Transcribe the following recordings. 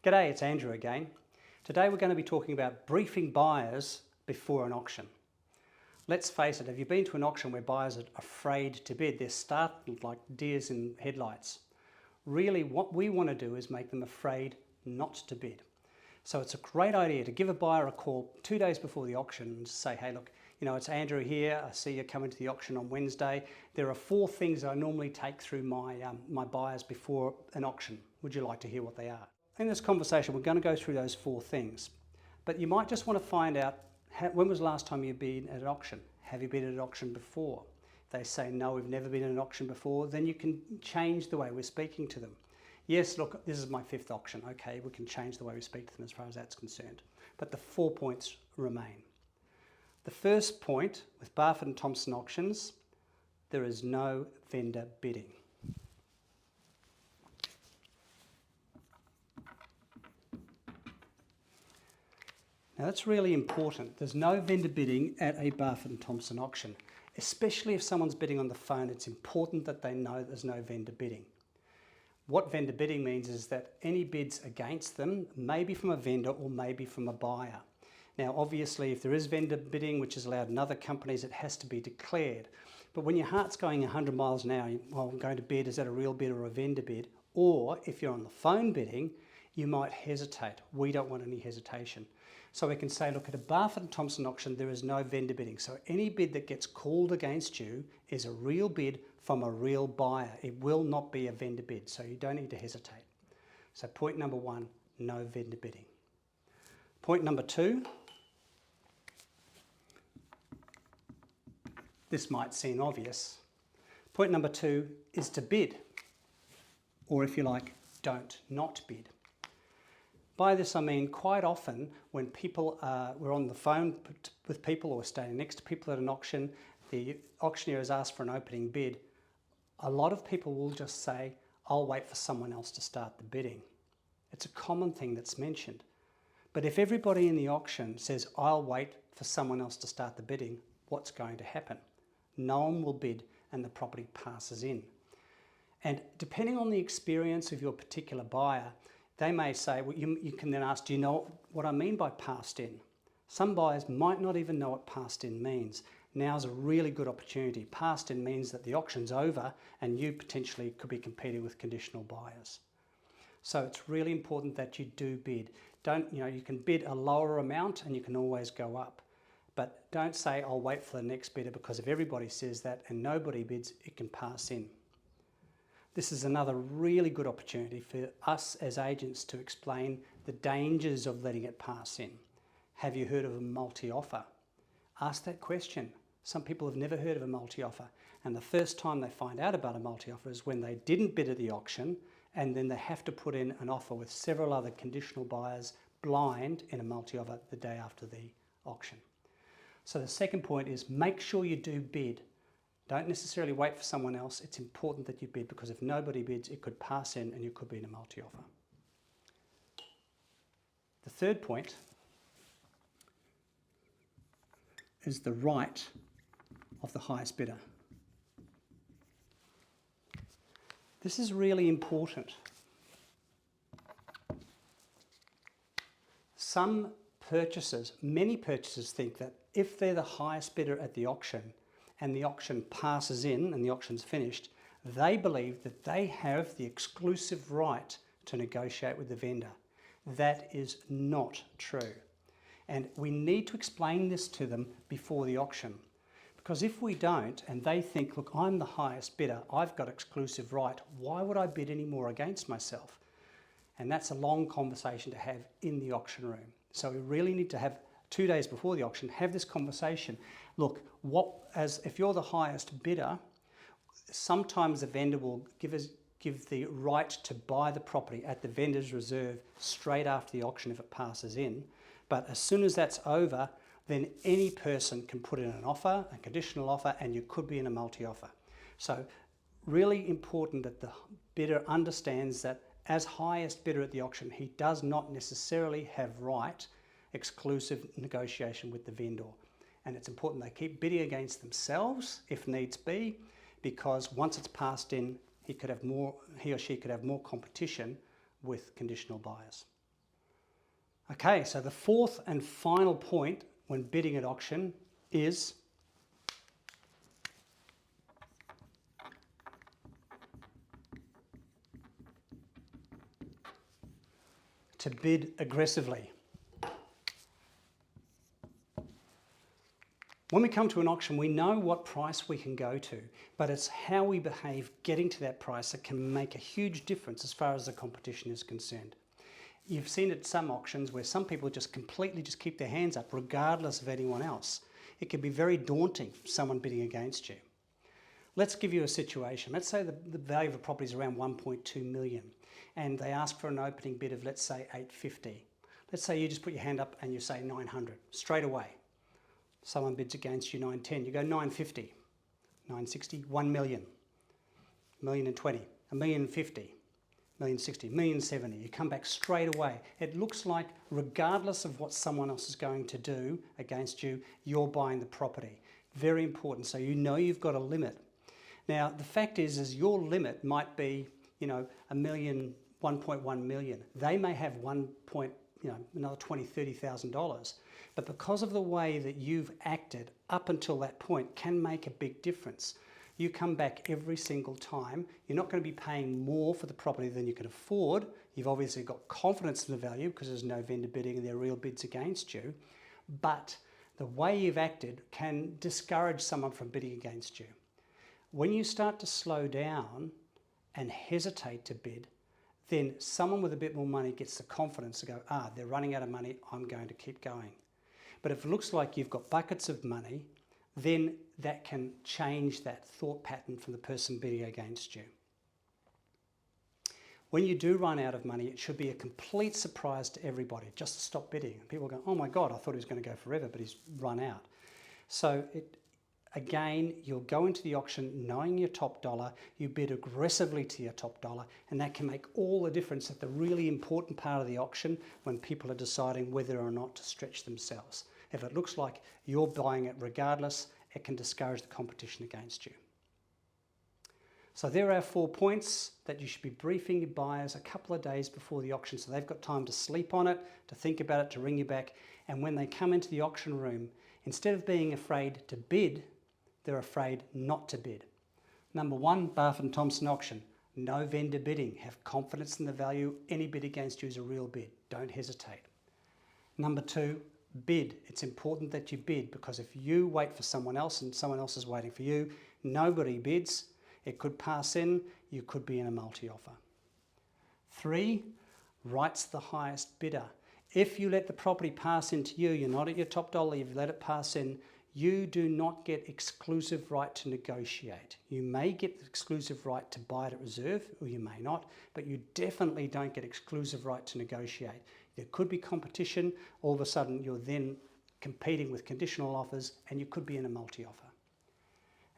G'day, it's Andrew again. Today we're going to be talking about briefing buyers before an auction. Let's face it, have you been to an auction where buyers are afraid to bid? They're startled like deers in headlights. Really what we want to do is make them afraid not to bid. So it's a great idea to give a buyer a call 2 days before the auction and say, hey look, it's Andrew here, I see you coming to the auction on Wednesday. There are 4 things I normally take through my buyers before an auction. Would you like to hear what they are? In this conversation, we're going to go through those 4 things, but you might just want to find out when was the last time you bid at an auction? Have you been at an auction before? If they say, no, we've never been at an auction before, then you can change the way we're speaking to them. Yes, look, this is my 5th auction. Okay, we can change the way we speak to them as far as that's concerned. But the 4 points remain. The first point with Barfoot and Thompson auctions, there is no vendor bidding. Now that's really important. There's no vendor bidding at a Barfoot and Thompson auction. Especially if someone's bidding on the phone, it's important that they know there's no vendor bidding. What vendor bidding means is that any bids against them may be from a vendor or maybe from a buyer. Now obviously if there is vendor bidding, which is allowed in other companies, it has to be declared. But when your heart's going 100 miles an hour, well, I'm going to bid, is that a real bid or a vendor bid? Or if you're on the phone bidding, you might hesitate. We don't want any hesitation. So we can say, look, at a Barfoot and Thompson auction, there is no vendor bidding. So any bid that gets called against you is a real bid from a real buyer. It will not be a vendor bid, so you don't need to hesitate. So point number 1, no vendor bidding. Point number 2, this might seem obvious. Point number 2 is to bid, or if you like, don't not bid. By this I mean quite often when we're on the phone with people or standing next to people at an auction, the auctioneer has asked for an opening bid. A lot of people will just say, I'll wait for someone else to start the bidding. It's a common thing that's mentioned. But if everybody in the auction says, I'll wait for someone else to start the bidding, what's going to happen? No one will bid and the property passes in. And depending on the experience of your particular buyer, they may say, well, you can then ask, do you know what I mean by passed in? Some buyers might not even know what passed in means. Now's a really good opportunity. Passed in means that the auction's over and you potentially could be competing with conditional buyers. So it's really important that you do bid. You can bid a lower amount and you can always go up. But don't say, I'll wait for the next bidder, because if everybody says that and nobody bids, it can pass in. This is another really good opportunity for us as agents to explain the dangers of letting it pass in. Have you heard of a multi-offer? Ask that question. Some people have never heard of a multi-offer, and the first time they find out about a multi-offer is when they didn't bid at the auction, and then they have to put in an offer with several other conditional buyers blind in a multi-offer the day after the auction. So the second point is make sure you do bid. Don't necessarily wait for someone else. It's important that you bid, because if nobody bids, it could pass in and you could be in a multi-offer. The third point is the right of the highest bidder. This is really important. Many purchasers think that if they're the highest bidder at the auction, and the auction passes in and the auction's finished, they believe that they have the exclusive right to negotiate with the vendor. That is not true. And we need to explain this to them before the auction. Because if we don't, and they think, look, I'm the highest bidder, I've got exclusive right, why would I bid any more against myself? And that's a long conversation to have in the auction room. So we really need to have 2 days before the auction, have this conversation. Look, if you're the highest bidder, sometimes the vendor will give the right to buy the property at the vendor's reserve straight after the auction if it passes in. But as soon as that's over, then any person can put in an offer, a conditional offer, and you could be in a multi-offer. So really important that the bidder understands that as highest bidder at the auction, he does not necessarily have exclusive negotiation with the vendor. And it's important they keep bidding against themselves if needs be, because once it's passed in, he or she could have more competition with conditional buyers. Okay, so the fourth and final point when bidding at auction is to bid aggressively. When we come to an auction, we know what price we can go to, but it's how we behave getting to that price that can make a huge difference as far as the competition is concerned. You've seen at some auctions where some people just completely just keep their hands up regardless of anyone else. It can be very daunting for someone bidding against you. Let's give you a situation. Let's say the value of a property is around 1.2 million and they ask for an opening bid of, let's say, 850. Let's say you just put your hand up and you say 900 straight away. Someone bids against you 910, you go 950, 960, 1 million, 1,020,000, 1,050,000, 1,060,000, 1,070,000. You come back straight away. It looks like regardless of what someone else is going to do against you, you're buying the property. Very important, so you know you've got a limit. Now the fact is your limit might be, a million, 1.1 million. They may have another $20,000, $30,000. But because of the way that you've acted up until that point can make a big difference. You come back every single time. You're not going to be paying more for the property than you can afford. You've obviously got confidence in the value because there's no vendor bidding and there are real bids against you. But the way you've acted can discourage someone from bidding against you. When you start to slow down and hesitate to bid, then someone with a bit more money gets the confidence to go, they're running out of money, I'm going to keep going. But if it looks like you've got buckets of money, then that can change that thought pattern from the person bidding against you. When you do run out of money, it should be a complete surprise to everybody, just to stop bidding. People go, oh my God, I thought he was going to go forever, but he's run out. So again, you'll go into the auction knowing your top dollar, you bid aggressively to your top dollar, and that can make all the difference at the really important part of the auction when people are deciding whether or not to stretch themselves. If it looks like you're buying it regardless, it can discourage the competition against you. So there are 4 points that you should be briefing your buyers a couple of days before the auction so they've got time to sleep on it, to think about it, to ring you back. And when they come into the auction room, instead of being afraid to bid, they're afraid not to bid. Number 1, Barfoot & Thompson auction. No vendor bidding. Have confidence in the value. Any bid against you is a real bid. Don't hesitate. Number 2, bid. It's important that you bid because if you wait for someone else and someone else is waiting for you, nobody bids. It could pass in. You could be in a multi-offer. 3, write's the highest bidder. If you let the property pass into you, you're not at your top dollar, you've let it pass in, you do not get exclusive right to negotiate. You may get the exclusive right to buy it at reserve, or you may not, but you definitely don't get exclusive right to negotiate. There could be competition, all of a sudden you're then competing with conditional offers and you could be in a multi-offer.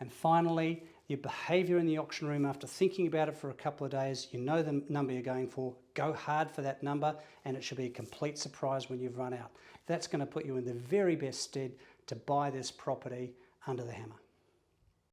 And finally, your behaviour in the auction room after thinking about it for a couple of days, you know the number you're going for, go hard for that number and it should be a complete surprise when you've run out. That's going to put you in the very best stead to buy this property under the hammer.